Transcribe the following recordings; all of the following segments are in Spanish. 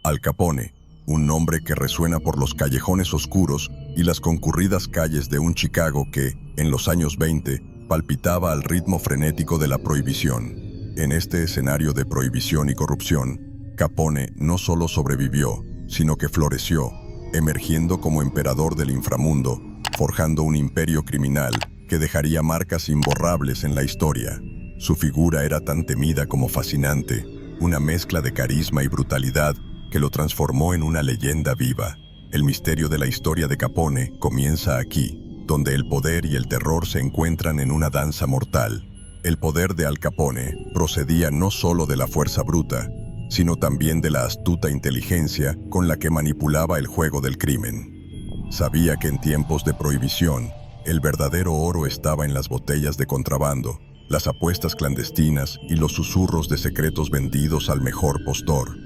Al Capone, un nombre que resuena por los callejones oscuros y las concurridas calles de un Chicago que, en los años 20, palpitaba al ritmo frenético de la prohibición. En este escenario de prohibición y corrupción, Capone no solo sobrevivió, sino que floreció, emergiendo como emperador del inframundo, forjando un imperio criminal que dejaría marcas imborrables en la historia. Su figura era tan temida como fascinante, una mezcla de carisma y brutalidad que lo transformó en una leyenda viva. El misterio de la historia de Capone comienza aquí, donde el poder y el terror se encuentran en una danza mortal. El poder de Al Capone procedía no solo de la fuerza bruta, sino también de la astuta inteligencia con la que manipulaba el juego del crimen. Sabía que en tiempos de prohibición, el verdadero oro estaba en las botellas de contrabando, las apuestas clandestinas y los susurros de secretos vendidos al mejor postor.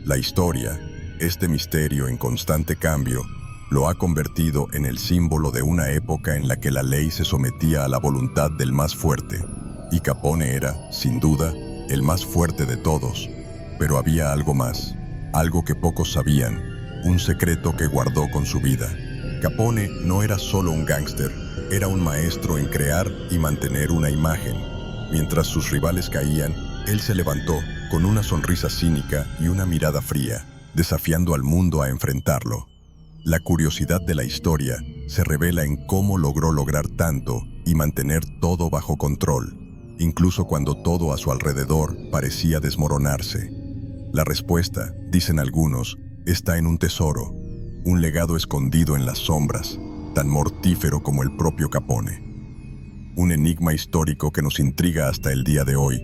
La historia, este misterio en constante cambio, lo ha convertido en el símbolo de una época en la que la ley se sometía a la voluntad del más fuerte. Y Capone era, sin duda, el más fuerte de todos. Pero había algo más, algo que pocos sabían, un secreto que guardó con su vida. Capone no era solo un gángster, era un maestro en crear y mantener una imagen. Mientras sus rivales caían, él se levantó con una sonrisa cínica y una mirada fría, desafiando al mundo a enfrentarlo. La curiosidad de la historia se revela en cómo lograr tanto y mantener todo bajo control, incluso cuando todo a su alrededor parecía desmoronarse. La respuesta, dicen algunos, está en un tesoro, un legado escondido en las sombras, tan mortífero como el propio Capone. Un enigma histórico que nos intriga hasta el día de hoy,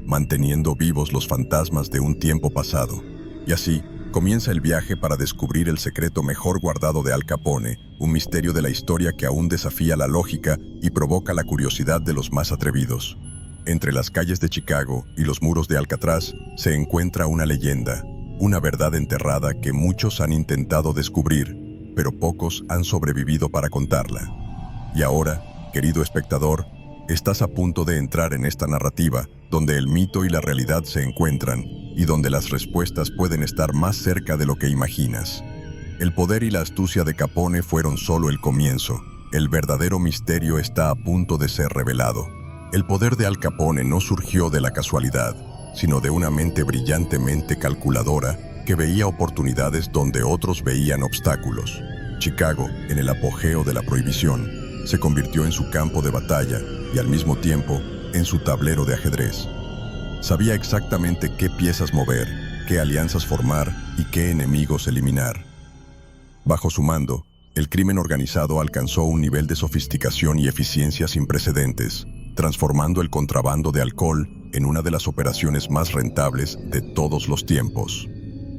manteniendo vivos los fantasmas de un tiempo pasado. Y así, comienza el viaje para descubrir el secreto mejor guardado de Al Capone, un misterio de la historia que aún desafía la lógica y provoca la curiosidad de los más atrevidos. Entre las calles de Chicago y los muros de Alcatraz se encuentra una leyenda, una verdad enterrada que muchos han intentado descubrir, pero pocos han sobrevivido para contarla. Y ahora, querido espectador, estás a punto de entrar en esta narrativa, donde el mito y la realidad se encuentran, y donde las respuestas pueden estar más cerca de lo que imaginas. El poder y la astucia de Capone fueron solo el comienzo. El verdadero misterio está a punto de ser revelado. El poder de Al Capone no surgió de la casualidad, sino de una mente brillantemente calculadora que veía oportunidades donde otros veían obstáculos. Chicago, en el apogeo de la prohibición, se convirtió en su campo de batalla y al mismo tiempo en su tablero de ajedrez. Sabía exactamente qué piezas mover, qué alianzas formar y qué enemigos eliminar. Bajo su mando, el crimen organizado alcanzó un nivel de sofisticación y eficiencia sin precedentes, transformando el contrabando de alcohol en una de las operaciones más rentables de todos los tiempos.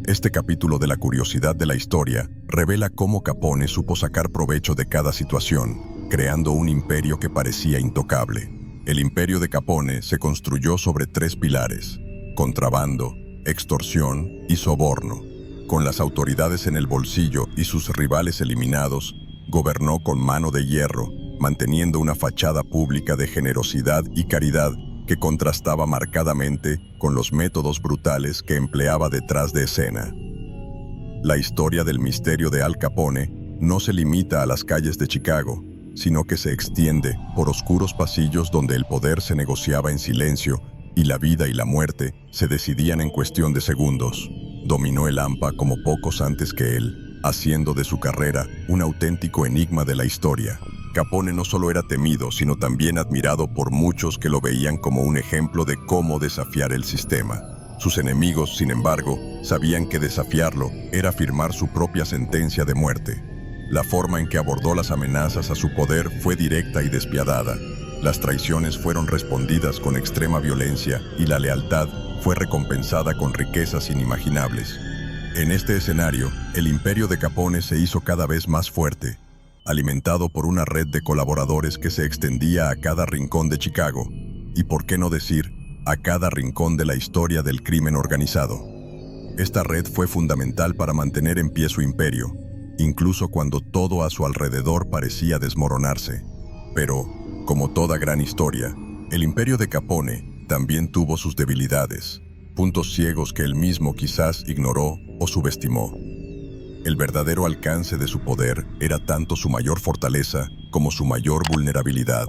Este capítulo de la curiosidad de la historia revela cómo Capone supo sacar provecho de cada situación, creando un imperio que parecía intocable. El imperio de Capone se construyó sobre 3 pilares: contrabando, extorsión y soborno. Con las autoridades en el bolsillo y sus rivales eliminados, gobernó con mano de hierro, manteniendo una fachada pública de generosidad y caridad que contrastaba marcadamente con los métodos brutales que empleaba detrás de escena. La historia del misterio de Al Capone no se limita a las calles de Chicago, sino que se extiende por oscuros pasillos donde el poder se negociaba en silencio y la vida y la muerte se decidían en cuestión de segundos. Dominó el AMPA como pocos antes que él, haciendo de su carrera un auténtico enigma de la historia. Capone no solo era temido, sino también admirado por muchos que lo veían como un ejemplo de cómo desafiar el sistema. Sus enemigos, sin embargo, sabían que desafiarlo era firmar su propia sentencia de muerte. La forma en que abordó las amenazas a su poder fue directa y despiadada. Las traiciones fueron respondidas con extrema violencia y la lealtad fue recompensada con riquezas inimaginables. En este escenario, el imperio de Capone se hizo cada vez más fuerte, alimentado por una red de colaboradores que se extendía a cada rincón de Chicago, y por qué no decir, a cada rincón de la historia del crimen organizado. Esta red fue fundamental para mantener en pie su imperio, incluso cuando todo a su alrededor parecía desmoronarse. Pero, como toda gran historia, el imperio de Capone también tuvo sus debilidades. puntos ciegos que él mismo quizás ignoró o subestimó. El verdadero alcance de su poder era tanto su mayor fortaleza como su mayor vulnerabilidad.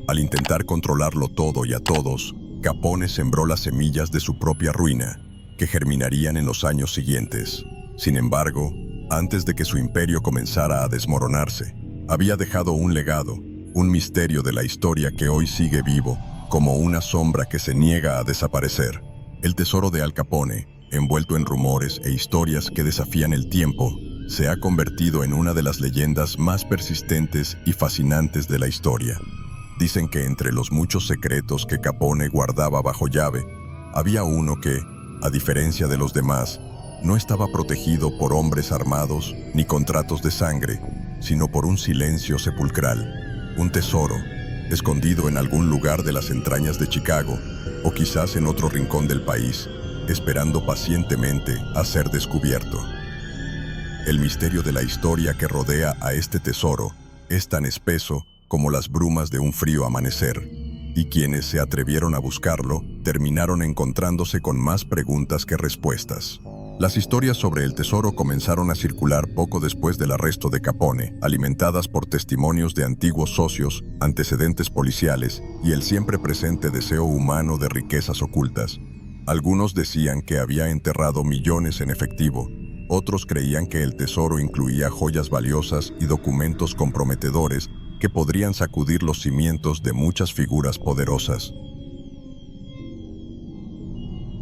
Al intentar controlarlo todo y a todos, Capone sembró las semillas de su propia ruina, que germinarían en los años siguientes. Sin embargo, antes de que su imperio comenzara a desmoronarse, había dejado un legado, un misterio de la historia que hoy sigue vivo, como una sombra que se niega a desaparecer. El tesoro de Al Capone, envuelto en rumores e historias que desafían el tiempo, se ha convertido en una de las leyendas más persistentes y fascinantes de la historia. Dicen que entre los muchos secretos que Capone guardaba bajo llave, había uno que, a diferencia de los demás, no estaba protegido por hombres armados ni contratos de sangre, sino por un silencio sepulcral, un tesoro, escondido en algún lugar de las entrañas de Chicago, o quizás en otro rincón del país, esperando pacientemente a ser descubierto. El misterio de la historia que rodea a este tesoro es tan espeso como las brumas de un frío amanecer, y quienes se atrevieron a buscarlo terminaron encontrándose con más preguntas que respuestas. Las historias sobre el tesoro comenzaron a circular poco después del arresto de Capone, alimentadas por testimonios de antiguos socios, antecedentes policiales y el siempre presente deseo humano de riquezas ocultas. Algunos decían que había enterrado millones en efectivo, otros creían que el tesoro incluía joyas valiosas y documentos comprometedores que podrían sacudir los cimientos de muchas figuras poderosas.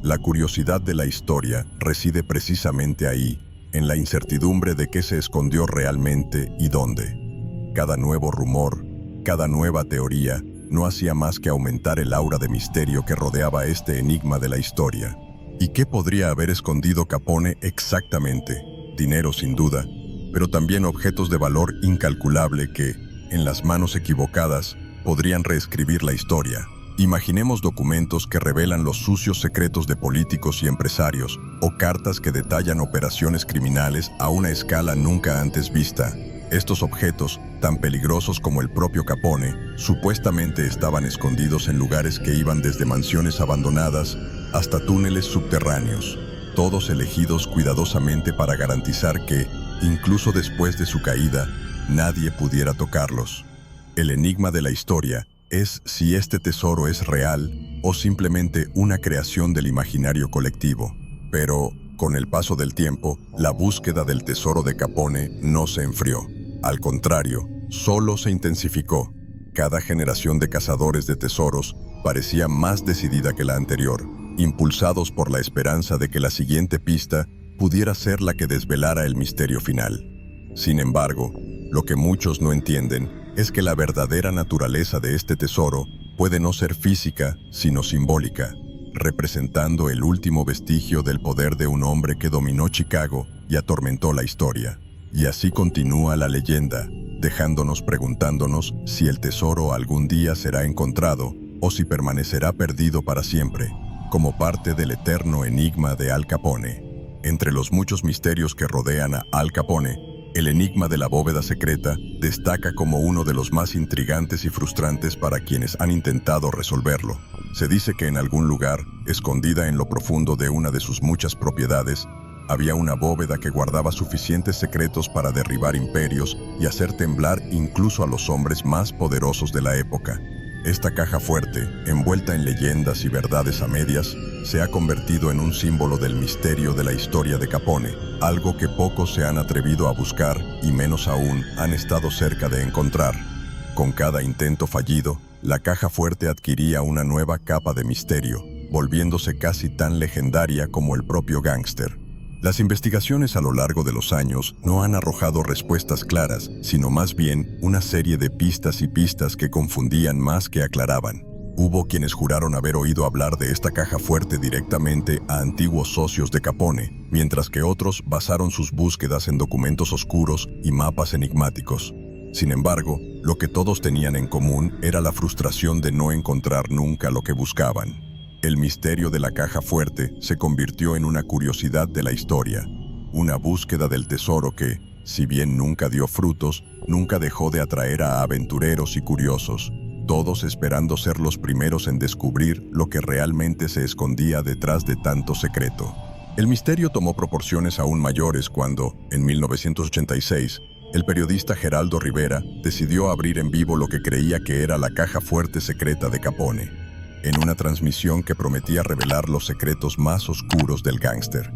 La curiosidad de la historia reside precisamente ahí, en la incertidumbre de qué se escondió realmente y dónde. Cada nuevo rumor, cada nueva teoría, no hacía más que aumentar el aura de misterio que rodeaba este enigma de la historia. ¿Y qué podría haber escondido Capone exactamente? Dinero sin duda, pero también objetos de valor incalculable que, en las manos equivocadas, podrían reescribir la historia. Imaginemos documentos que revelan los sucios secretos de políticos y empresarios, o cartas que detallan operaciones criminales a una escala nunca antes vista. Estos objetos, tan peligrosos como el propio Capone, supuestamente estaban escondidos en lugares que iban desde mansiones abandonadas hasta túneles subterráneos, todos elegidos cuidadosamente para garantizar que, incluso después de su caída, nadie pudiera tocarlos. El enigma de la historia es si este tesoro es real o simplemente una creación del imaginario colectivo. Pero, con el paso del tiempo, la búsqueda del tesoro de Capone no se enfrió. Al contrario, solo se intensificó. Cada generación de cazadores de tesoros parecía más decidida que la anterior, impulsados por la esperanza de que la siguiente pista pudiera ser la que desvelara el misterio final. Sin embargo, lo que muchos no entienden es que la verdadera naturaleza de este tesoro puede no ser física, sino simbólica, representando el último vestigio del poder de un hombre que dominó Chicago y atormentó la historia. Y así continúa la leyenda, dejándonos preguntándonos si el tesoro algún día será encontrado o si permanecerá perdido para siempre, como parte del eterno enigma de Al Capone. Entre los muchos misterios que rodean a Al Capone, el enigma de la bóveda secreta destaca como uno de los más intrigantes y frustrantes para quienes han intentado resolverlo. Se dice que en algún lugar, escondida en lo profundo de una de sus muchas propiedades, había una bóveda que guardaba suficientes secretos para derribar imperios y hacer temblar incluso a los hombres más poderosos de la época. Esta caja fuerte, envuelta en leyendas y verdades a medias, se ha convertido en un símbolo del misterio de la historia de Capone, algo que pocos se han atrevido a buscar y menos aún han estado cerca de encontrar. Con cada intento fallido, la caja fuerte adquiría una nueva capa de misterio, volviéndose casi tan legendaria como el propio gángster. Las investigaciones a lo largo de los años no han arrojado respuestas claras, sino más bien una serie de pistas y pistas que confundían más que aclaraban. Hubo quienes juraron haber oído hablar de esta caja fuerte directamente a antiguos socios de Capone, mientras que otros basaron sus búsquedas en documentos oscuros y mapas enigmáticos. Sin embargo, lo que todos tenían en común era la frustración de no encontrar nunca lo que buscaban. El misterio de la caja fuerte se convirtió en una curiosidad de la historia, una búsqueda del tesoro que, si bien nunca dio frutos, nunca dejó de atraer a aventureros y curiosos. todos esperando ser los primeros en descubrir lo que realmente se escondía detrás de tanto secreto. El misterio tomó proporciones aún mayores cuando, en 1986, el periodista Geraldo Rivera decidió abrir en vivo lo que creía que era la caja fuerte secreta de Capone, en una transmisión que prometía revelar los secretos más oscuros del gángster.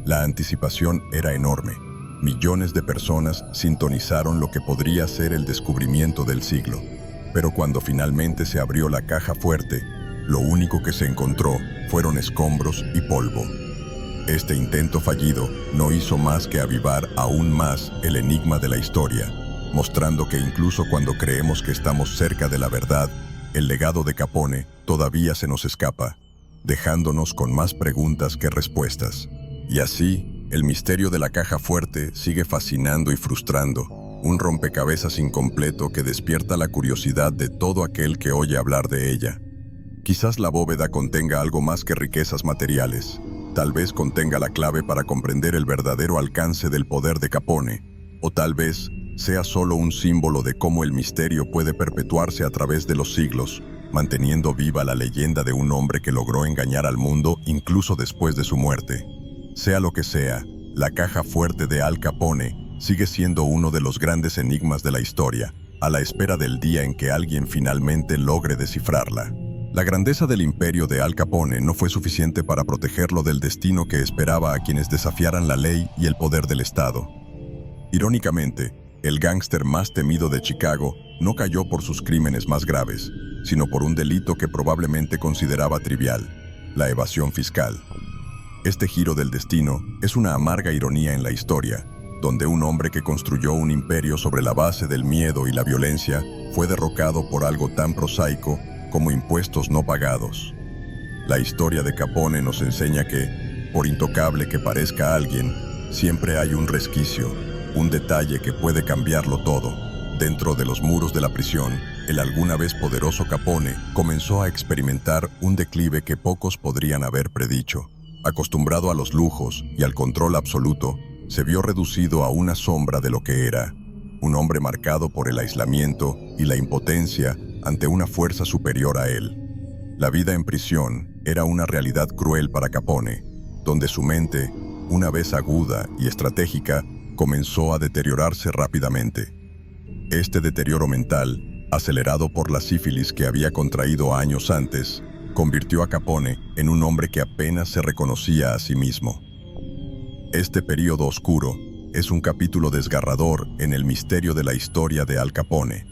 La anticipación era enorme. Millones de personas sintonizaron lo que podría ser el descubrimiento del siglo. Pero cuando finalmente se abrió la caja fuerte, lo único que se encontró fueron escombros y polvo. Este intento fallido no hizo más que avivar aún más el enigma de la historia, mostrando que incluso cuando creemos que estamos cerca de la verdad, el legado de Capone todavía se nos escapa, dejándonos con más preguntas que respuestas. Y así, el misterio de la caja fuerte sigue fascinando y frustrando, un rompecabezas incompleto que despierta la curiosidad de todo aquel que oye hablar de ella. Quizás la bóveda contenga algo más que riquezas materiales. Tal vez contenga la clave para comprender el verdadero alcance del poder de Capone, o tal vez sea solo un símbolo de cómo el misterio puede perpetuarse a través de los siglos, manteniendo viva la leyenda de un hombre que logró engañar al mundo incluso después de su muerte. Sea lo que sea, la caja fuerte de Al Capone sigue siendo uno de los grandes enigmas de la historia, a la espera del día en que alguien finalmente logre descifrarla. La grandeza del imperio de Al Capone no fue suficiente para protegerlo del destino que esperaba a quienes desafiaran la ley y el poder del Estado. Irónicamente, el gángster más temido de Chicago no cayó por sus crímenes más graves, sino por un delito que probablemente consideraba trivial: la evasión fiscal. Este giro del destino es una amarga ironía en la historia, donde un hombre que construyó un imperio sobre la base del miedo y la violencia fue derrocado por algo tan prosaico como impuestos no pagados. La historia de Capone nos enseña que, por intocable que parezca alguien, siempre hay un resquicio, un detalle que puede cambiarlo todo. Dentro de los muros de la prisión, el alguna vez poderoso Capone comenzó a experimentar un declive que pocos podrían haber predicho. Acostumbrado a los lujos y al control absoluto, se vio reducido a una sombra de lo que era, un hombre marcado por el aislamiento y la impotencia ante una fuerza superior a él. La vida en prisión era una realidad cruel para Capone, donde su mente, una vez aguda y estratégica, comenzó a deteriorarse rápidamente. Este deterioro mental, acelerado por la sífilis que había contraído años antes, convirtió a Capone en un hombre que apenas se reconocía a sí mismo. Este período oscuro es un capítulo desgarrador en el misterio de la historia de Al Capone,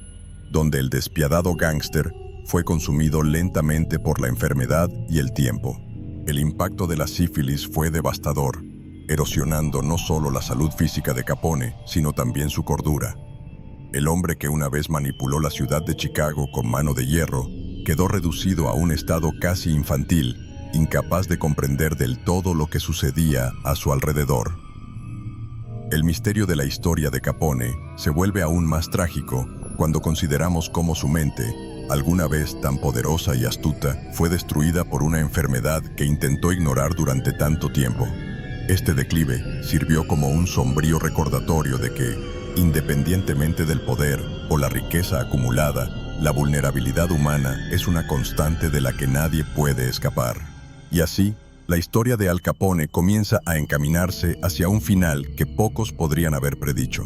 donde el despiadado gángster fue consumido lentamente por la enfermedad y el tiempo. El impacto de la sífilis fue devastador, erosionando no solo la salud física de Capone, sino también su cordura. El hombre que una vez manipuló la ciudad de Chicago con mano de hierro quedó reducido a un estado casi infantil, incapaz de comprender del todo lo que sucedía a su alrededor. El misterio de la historia de Capone se vuelve aún más trágico cuando consideramos cómo su mente, alguna vez tan poderosa y astuta, fue destruida por una enfermedad que intentó ignorar durante tanto tiempo. Este declive sirvió como un sombrío recordatorio de que, independientemente del poder o la riqueza acumulada, la vulnerabilidad humana es una constante de la que nadie puede escapar. Y así, la historia de Al Capone comienza a encaminarse hacia un final que pocos podrían haber predicho.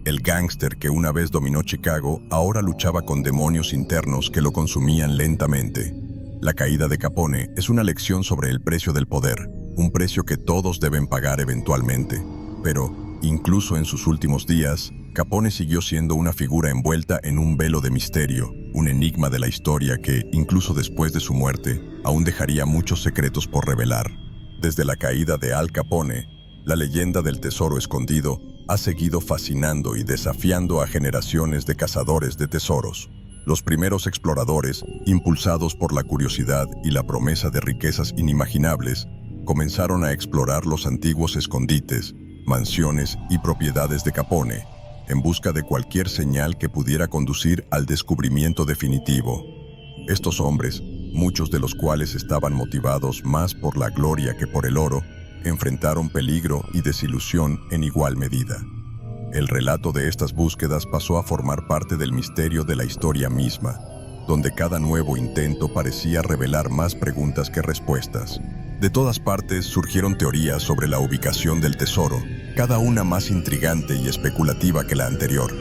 El gángster que una vez dominó Chicago ahora luchaba con demonios internos que lo consumían lentamente. La caída de Capone es una lección sobre el precio del poder, un precio que todos deben pagar eventualmente. Pero, incluso en sus últimos días, Capone siguió siendo una figura envuelta en un velo de misterio, un enigma de la historia que, incluso después de su muerte, aún dejaría muchos secretos por revelar. Desde la caída de Al Capone, la leyenda del tesoro escondido ha seguido fascinando y desafiando a generaciones de cazadores de tesoros. Los primeros exploradores, impulsados por la curiosidad y la promesa de riquezas inimaginables, comenzaron a explorar los antiguos escondites, mansiones y propiedades de Capone, en busca de cualquier señal que pudiera conducir al descubrimiento definitivo. Estos hombres, muchos de los cuales estaban motivados más por la gloria que por el oro, enfrentaron peligro y desilusión en igual medida. El relato de estas búsquedas pasó a formar parte del misterio de la historia misma, donde cada nuevo intento parecía revelar más preguntas que respuestas. De todas partes surgieron teorías sobre la ubicación del tesoro, cada una más intrigante y especulativa que la anterior.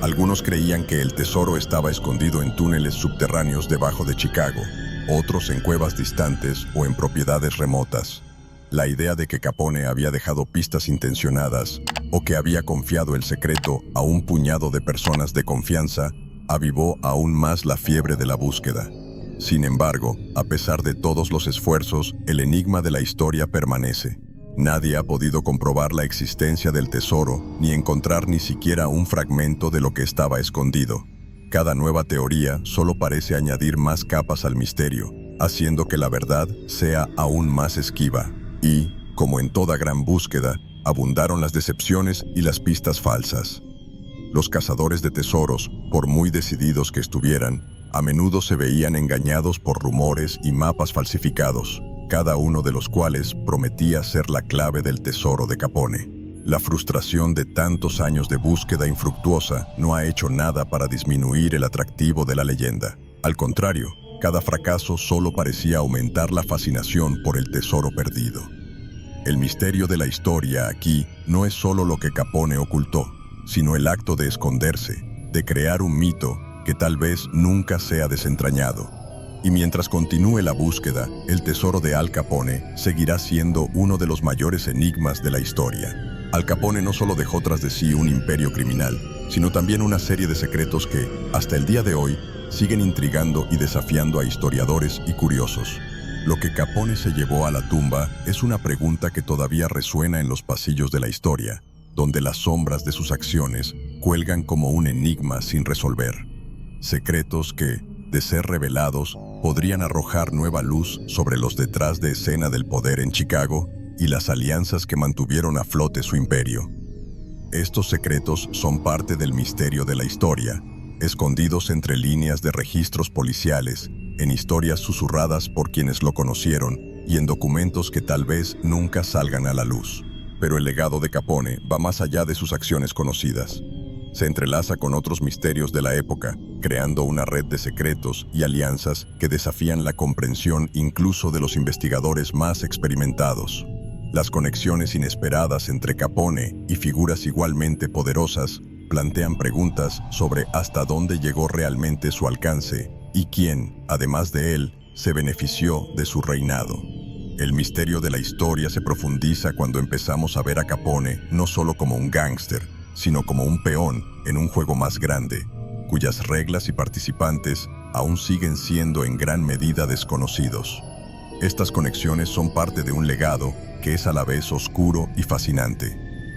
Algunos creían que el tesoro estaba escondido en túneles subterráneos debajo de Chicago, otros en cuevas distantes o en propiedades remotas. La idea de que Capone había dejado pistas intencionadas o que había confiado el secreto a un puñado de personas de confianza avivó aún más la fiebre de la búsqueda. Sin embargo, a pesar de todos los esfuerzos, el enigma de la historia permanece. Nadie ha podido comprobar la existencia del tesoro ni encontrar ni siquiera un fragmento de lo que estaba escondido. Cada nueva teoría solo parece añadir más capas al misterio, haciendo que la verdad sea aún más esquiva. Y, como en toda gran búsqueda, abundaron las decepciones y las pistas falsas. Los cazadores de tesoros, por muy decididos que estuvieran, a menudo se veían engañados por rumores y mapas falsificados, cada uno de los cuales prometía ser la clave del tesoro de Capone. La frustración de tantos años de búsqueda infructuosa no ha hecho nada para disminuir el atractivo de la leyenda. Al contrario, cada fracaso solo parecía aumentar la fascinación por el tesoro perdido. El misterio de la historia aquí no es solo lo que Capone ocultó, sino el acto de esconderse, de crear un mito que tal vez nunca sea desentrañado. Y mientras continúe la búsqueda, el tesoro de Al Capone seguirá siendo uno de los mayores enigmas de la historia. Al Capone no solo dejó tras de sí un imperio criminal, sino también una serie de secretos que, hasta el día de hoy, siguen intrigando y desafiando a historiadores y curiosos. Lo que Capone se llevó a la tumba es una pregunta que todavía resuena en los pasillos de la historia, donde las sombras de sus acciones cuelgan como un enigma sin resolver. Secretos que, de ser revelados, podrían arrojar nueva luz sobre los detrás de escena del poder en Chicago y las alianzas que mantuvieron a flote su imperio. Estos secretos son parte del misterio de la historia, escondidos entre líneas de registros policiales, en historias susurradas por quienes lo conocieron y en documentos que tal vez nunca salgan a la luz. Pero el legado de Capone va más allá de sus acciones conocidas. Se entrelaza con otros misterios de la época, creando una red de secretos y alianzas que desafían la comprensión incluso de los investigadores más experimentados. Las conexiones inesperadas entre Capone y figuras igualmente poderosas plantean preguntas sobre hasta dónde llegó realmente su alcance y quién, además de él, se benefició de su reinado. El misterio de la historia se profundiza cuando empezamos a ver a Capone no solo como un gángster, sino como un peón en un juego más grande, cuyas reglas y participantes aún siguen siendo en gran medida desconocidos. Estas conexiones son parte de un legado que es a la vez oscuro y fascinante.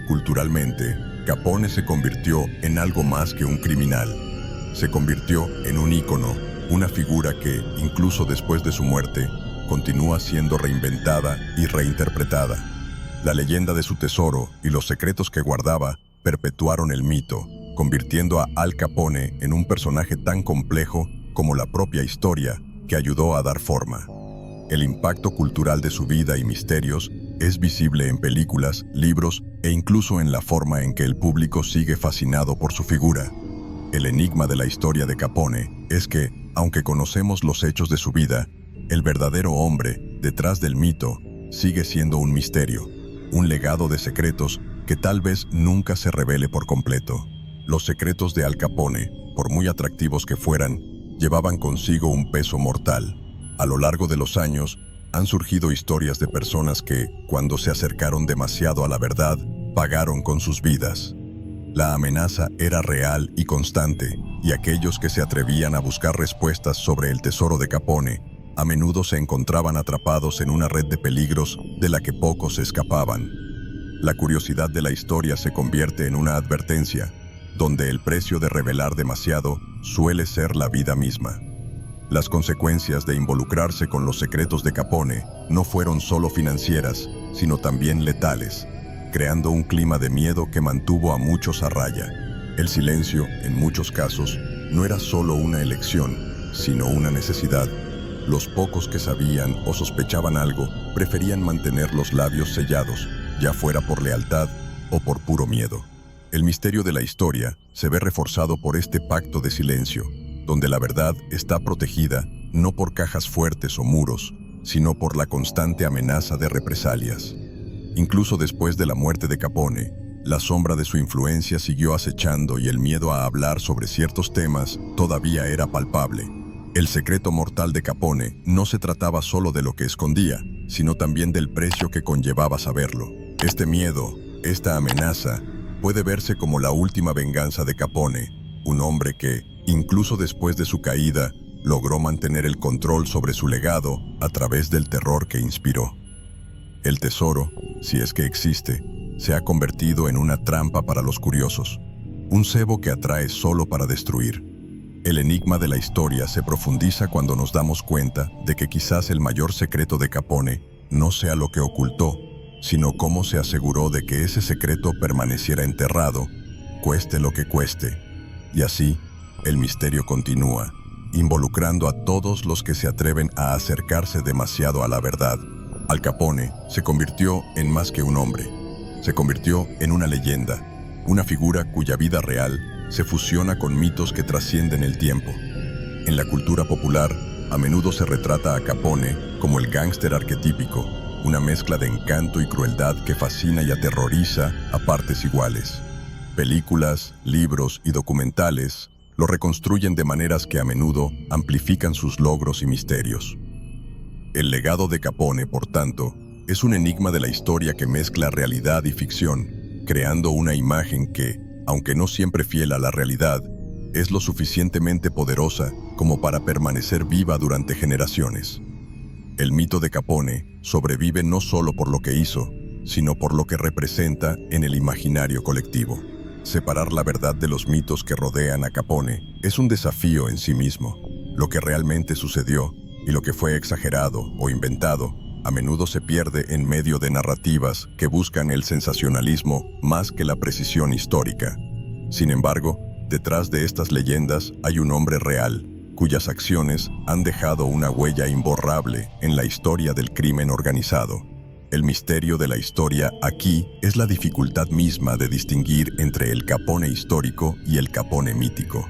Culturalmente, Capone se convirtió en algo más que un criminal. Se convirtió en un ícono, una figura que, incluso después de su muerte, continúa siendo reinventada y reinterpretada. La leyenda de su tesoro y los secretos que guardaba perpetuaron el mito, convirtiendo a Al Capone en un personaje tan complejo como la propia historia que ayudó a dar forma. El impacto cultural de su vida y misterios es visible en películas, libros e incluso en la forma en que el público sigue fascinado por su figura. El enigma de la historia de Capone es que, aunque conocemos los hechos de su vida, el verdadero hombre detrás del mito sigue siendo un misterio, un legado de secretos que tal vez nunca se revele por completo. Los secretos de Al Capone, por muy atractivos que fueran, llevaban consigo un peso mortal. A lo largo de los años, han surgido historias de personas que, cuando se acercaron demasiado a la verdad, pagaron con sus vidas. La amenaza era real y constante, y aquellos que se atrevían a buscar respuestas sobre el tesoro de Capone, a menudo se encontraban atrapados en una red de peligros de la que pocos escapaban. La curiosidad de la historia se convierte en una advertencia, donde el precio de revelar demasiado suele ser la vida misma. Las consecuencias de involucrarse con los secretos de Capone no fueron solo financieras, sino también letales, creando un clima de miedo que mantuvo a muchos a raya. El silencio, en muchos casos, no era solo una elección, sino una necesidad. Los pocos que sabían o sospechaban algo preferían mantener los labios sellados, ya fuera por lealtad o por puro miedo. El misterio de la historia se ve reforzado por este pacto de silencio, donde la verdad está protegida no por cajas fuertes o muros, sino por la constante amenaza de represalias. Incluso después de la muerte de Capone, la sombra de su influencia siguió acechando y el miedo a hablar sobre ciertos temas todavía era palpable. El secreto mortal de Capone no se trataba solo de lo que escondía, sino también del precio que conllevaba saberlo. Este miedo, esta amenaza, puede verse como la última venganza de Capone, un hombre que, incluso después de su caída, logró mantener el control sobre su legado a través del terror que inspiró. El tesoro, si es que existe, se ha convertido en una trampa para los curiosos, un cebo que atrae solo para destruir. El enigma de la historia se profundiza cuando nos damos cuenta de que quizás el mayor secreto de Capone no sea lo que ocultó, sino cómo se aseguró de que ese secreto permaneciera enterrado, cueste lo que cueste. Y así, el misterio continúa, involucrando a todos los que se atreven a acercarse demasiado a la verdad. Al Capone se convirtió en más que un hombre. Se convirtió en una leyenda, una figura cuya vida real se fusiona con mitos que trascienden el tiempo. En la cultura popular, a menudo se retrata a Capone como el gángster arquetípico, una mezcla de encanto y crueldad que fascina y aterroriza a partes iguales. Películas, libros y documentales lo reconstruyen de maneras que a menudo amplifican sus logros y misterios. El legado de Capone, por tanto, es un enigma de la historia que mezcla realidad y ficción, creando una imagen que, aunque no siempre fiel a la realidad, es lo suficientemente poderosa como para permanecer viva durante generaciones. El mito de Capone sobrevive no solo por lo que hizo, sino por lo que representa en el imaginario colectivo. Separar la verdad de los mitos que rodean a Capone es un desafío en sí mismo. Lo que realmente sucedió y lo que fue exagerado o inventado a menudo se pierde en medio de narrativas que buscan el sensacionalismo más que la precisión histórica. Sin embargo, detrás de estas leyendas hay un hombre real, cuyas acciones han dejado una huella imborrable en la historia del crimen organizado. El misterio de la historia aquí es la dificultad misma de distinguir entre el Capone histórico y el Capone mítico.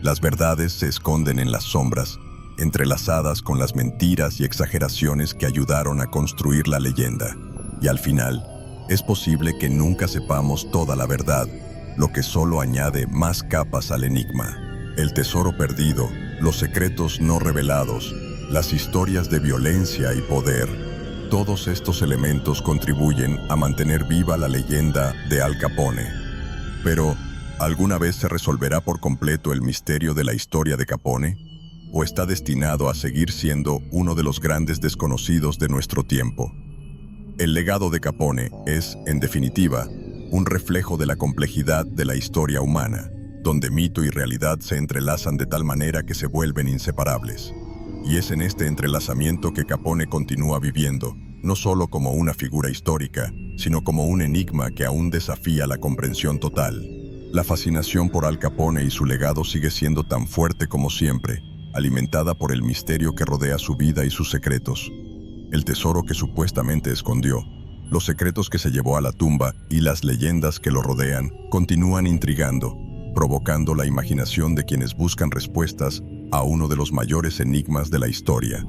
Las verdades se esconden en las sombras, entrelazadas con las mentiras y exageraciones que ayudaron a construir la leyenda. Y al final, es posible que nunca sepamos toda la verdad, lo que solo añade más capas al enigma. El tesoro perdido, los secretos no revelados, las historias de violencia y poder, todos estos elementos contribuyen a mantener viva la leyenda de Al Capone. Pero, ¿alguna vez se resolverá por completo el misterio de la historia de Capone? ¿O está destinado a seguir siendo uno de los grandes desconocidos de nuestro tiempo? El legado de Capone es, en definitiva, un reflejo de la complejidad de la historia humana, donde mito y realidad se entrelazan de tal manera que se vuelven inseparables. Y es en este entrelazamiento que Capone continúa viviendo, no solo como una figura histórica, sino como un enigma que aún desafía la comprensión total. La fascinación por Al Capone y su legado sigue siendo tan fuerte como siempre, alimentada por el misterio que rodea su vida y sus secretos. El tesoro que supuestamente escondió, los secretos que se llevó a la tumba y las leyendas que lo rodean continúan intrigando, provocando la imaginación de quienes buscan respuestas a uno de los mayores enigmas de la historia.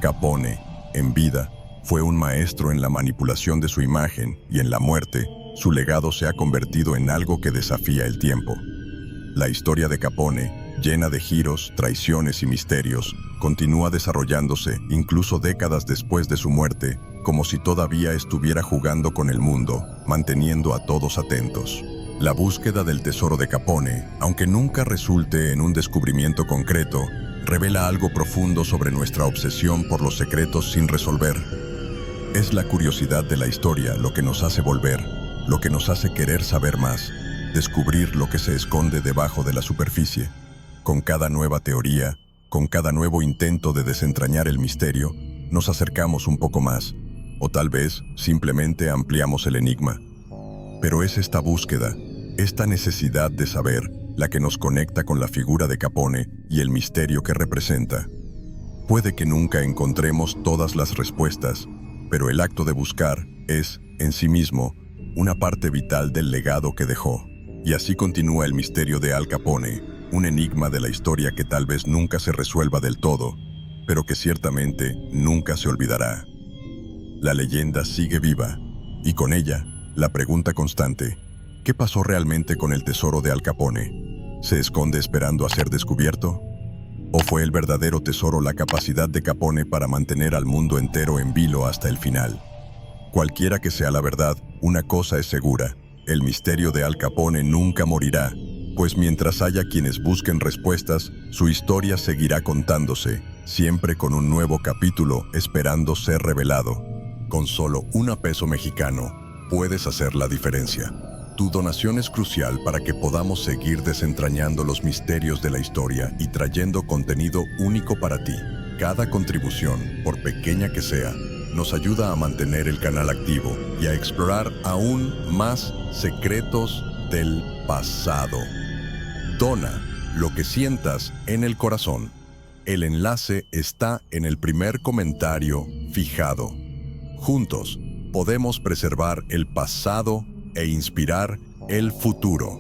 Capone, en vida, fue un maestro en la manipulación de su imagen y en la muerte, su legado se ha convertido en algo que desafía el tiempo. La historia de Capone, llena de giros, traiciones y misterios, continúa desarrollándose incluso décadas después de su muerte, como si todavía estuviera jugando con el mundo, manteniendo a todos atentos. La búsqueda del tesoro de Capone, aunque nunca resulte en un descubrimiento concreto, revela algo profundo sobre nuestra obsesión por los secretos sin resolver. Es la curiosidad de la historia lo que nos hace volver, lo que nos hace querer saber más, descubrir lo que se esconde debajo de la superficie. Con cada nueva teoría, con cada nuevo intento de desentrañar el misterio, nos acercamos un poco más, o tal vez simplemente ampliamos el enigma. Pero es esta búsqueda, esta necesidad de saber, la que nos conecta con la figura de Capone y el misterio que representa. Puede que nunca encontremos todas las respuestas, pero el acto de buscar es, en sí mismo, una parte vital del legado que dejó. Y así continúa el misterio de Al Capone, un enigma de la historia que tal vez nunca se resuelva del todo, pero que ciertamente nunca se olvidará. La leyenda sigue viva, y con ella, la pregunta constante: ¿qué pasó realmente con el tesoro de Al Capone? ¿Se esconde esperando a ser descubierto? ¿O fue el verdadero tesoro la capacidad de Capone para mantener al mundo entero en vilo hasta el final? Cualquiera que sea la verdad, una cosa es segura: el misterio de Al Capone nunca morirá, pues mientras haya quienes busquen respuestas, su historia seguirá contándose, siempre con un nuevo capítulo esperando ser revelado. Con solo $1 mexicano, puedes hacer la diferencia. Tu donación es crucial para que podamos seguir desentrañando los misterios de la historia y trayendo contenido único para ti. Cada contribución, por pequeña que sea, nos ayuda a mantener el canal activo y a explorar aún más secretos del pasado. Dona lo que sientas en el corazón. El enlace está en el primer comentario fijado. Juntos podemos preservar el pasado e inspirar el futuro.